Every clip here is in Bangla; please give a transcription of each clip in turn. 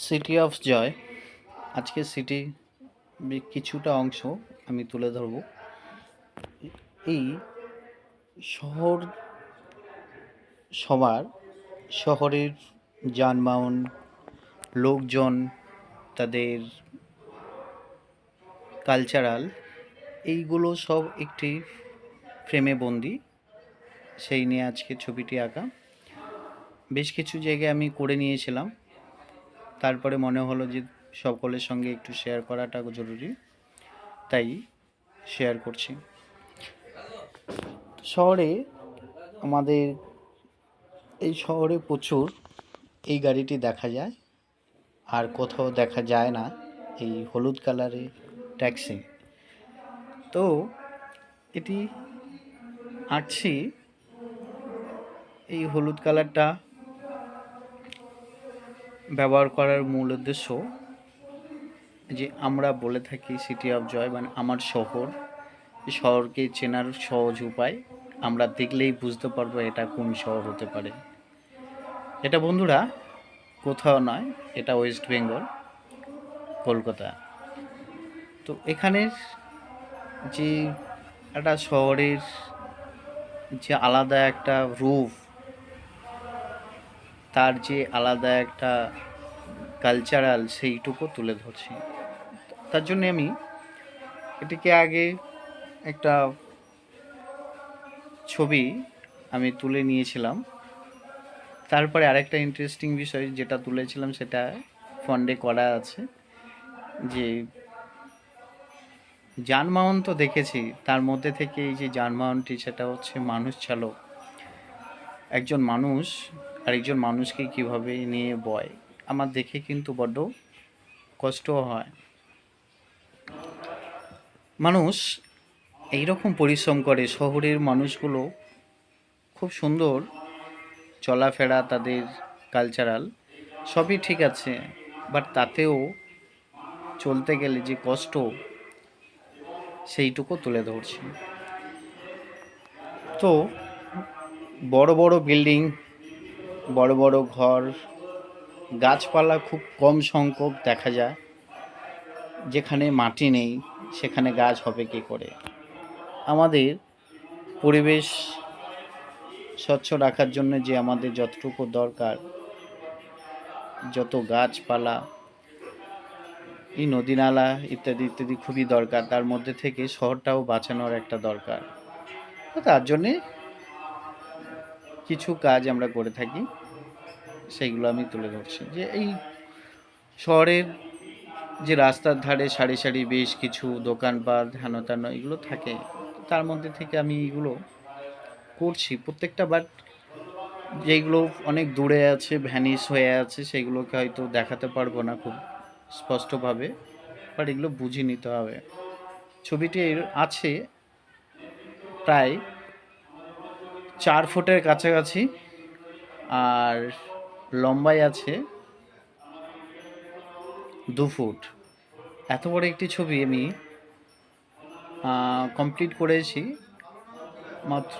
City of joy. আজকে সিটি কিছুটা অংশ আমি তুলে ধরব। এই শহর সবার শহরের যানবাহন, লোকজন, তাদের কালচারাল, এইগুলো সব একটি ফ্রেমে বন্দি। সেই নিয়ে আজকে ছবিটি আঁকা। বেশ কিছু জায়গায় আমি করে নিয়েছিলাম, তারপরে মনে হলো যে সকলের সঙ্গে একটু শেয়ার করাটা জরুরি, তাই শেয়ার করছি। শহরে আমাদের এই শহরে প্রচুর এই গাড়িটি দেখা যায়, আর কোথাও দেখা যায় না। এই হলুদ কালারের ট্যাক্সি। তো এটি আঁকছি। এই হলুদ কালারটা ব্যবহার করার মূল উদ্দেশ্য যে আমরা বলে থাকি সিটি অফ জয়, মানে আমার শহর। শহরকে চেনার সহজ উপায় আমরা দেখলেই বুঝতে পারবো এটা কোন শহর হতে পারে। এটা বন্ধুরা কোথাও নয়, এটা ওয়েস্ট বেঙ্গল, কলকাতা। তো এখানের যে একটা শহরের যে আলাদা একটা রূপ, তার যে আলাদা একটা কালচারাল, সেইটুকু তুলে ধরছি। তার জন্য আমি এটিকে আগে একটা ছবি আমি তুলে নিয়েছিলাম। তারপরে আরেকটা ইন্টারেস্টিং বিষয় যেটা তুলেছিলাম সেটা ফন্ডে করা আছে, যে যানবাহন তো দেখেছি, তার মধ্যে থেকে এই যে যানবাহনটি সেটা হচ্ছে মানুষ চালক। একজন মানুষ আরেকজন মানুষকে কিভাবে নিয়ে বয়, আমার দেখে কিন্তু বড্ড কষ্টও হয়। মানুষ এইরকম পরিশ্রম করে, শহরের মানুষগুলো খুব সুন্দর চলাফেরা, তাদের কালচারাল সবই ঠিক আছে, বাট তাতেও চলতে গেলে যে কষ্ট, সেইটুকু তুলে ধরছি। তো বড় বড় বিল্ডিং, বড় বড় ঘর, গাছপালা খুব কম সংখ্যক দেখা যায়। যেখানে মাটি নেই সেখানে গাছ হবে কী করে? আমাদের পরিবেশ স্বচ্ছ রাখার জন্য যে আমাদের যতটুকু দরকার, যত গাছপালা, এই নদী নালা ইত্যাদি ইত্যাদি খুবই দরকার, তার মধ্যে থেকে শহরটাও বাঁচানোর একটা দরকার। তো তার জন্যে কিছু কাজ আমরা করে থাকি, সেইগুলো আমি তুলে ধরছি। যে এই শহরের যে রাস্তার ধারে সারি সারি বেশ কিছু দোকানপাট, হেন তেন এগুলো থাকে, তার মধ্যে থেকে আমি এগুলো করছি প্রত্যেকটা। বাট যেগুলো অনেক দূরে আছে, ভ্যানিশ হয়ে আছে, সেগুলোকে হয়তো দেখাতে পারবো না খুব স্পষ্টভাবে, বাট এগুলো বুঝে নিতে হবে। ছবিটি আছে প্রায় 4 ফুটের কাছাকাছি, আর লম্বায় আছে 2 ফুট। এত বড় একটি ছবি আমি কমপ্লিট করেছি মাত্র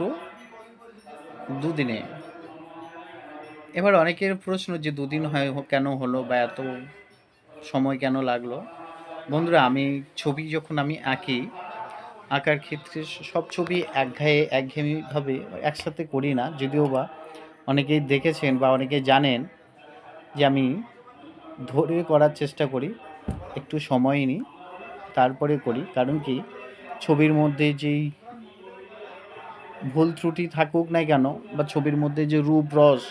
2 দিনে। এবার অনেকের প্রশ্ন যে 2 দিন হয় কেন হলো, বা এত সময় কেন লাগলো? বন্ধুরা, আমি ছবি যখন আমি আঁকার ক্ষেত্রে সব ছবি একঘেয়েমিভাবে একসাথে করি না, যদিও বা অনেকেই দেখেছেন বা অনেকেই জানেন যে আমি ধরে করার চেষ্টা করি, একটু সময় নিই তারপরে করি। কারণ কি, ছবির মধ্যে যেই ভুল ত্রুটি থাকুক না কেন, বা ছবির মধ্যে যে রূপ রস,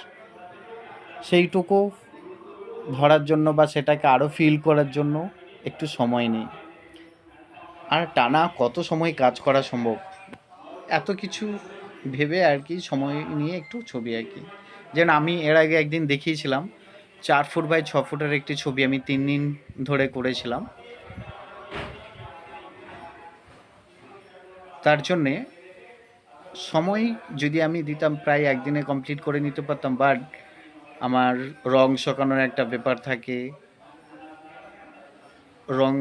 সেইটুকু ধরার জন্য বা সেটাকে আরও ফিল করার জন্য একটু সময় নিই। আর টানা কত সময় কাজ করা সম্ভব? এত কিছু ভেবে আর কি সময় নিয়ে একটু ছবি আঁকি। যেন আমি এর আগে একদিন দেখিয়েছিলাম 4 ফুট বাই 6 ফুটের একটি ছবি আমি 3 দিন ধরে করেছিলাম। তার জন্যে সময় যদি আমি দিতাম প্রায় একদিনে কমপ্লিট করে নিতে পারতাম, বাট আমার রং শুকানোর একটা ব্যাপার থাকে, রং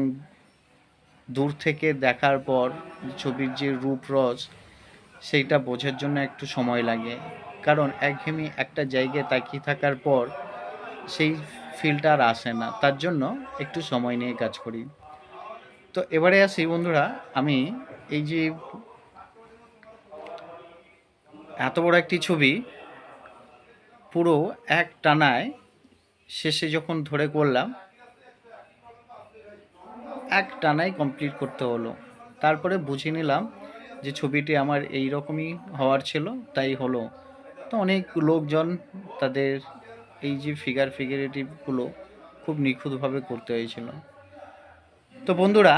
দূর থেকে দেখার পর ছবির যে রূপ রস, সেইটা বোঝার জন্য একটু সময় লাগে। কারণ একঘেয়েমি একটা জায়গায় তাকিয়ে থাকার পর সেই ফিলটা আর আসে না, তার জন্য একটু সময় নিয়ে কাজ করি। তো এবারে আসি বন্ধুরা, আমি এই যে এত বড় একটি ছবি পুরো এক টানায় শেষে যখন ধরে করলাম, এক টানায় কমপ্লিট করতে হলো। তারপরে বুঝে নিলাম যে ছবিটি আমার এই রকমই হওয়ার ছিল, তাই হলো। তো অনেক লোকজন তাদের এই যে ফিগারেটিভগুলো খুব নিখুঁতভাবে করতে হয়েছিল। তো বন্ধুরা,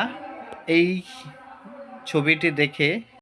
এই ছবিটি দেখে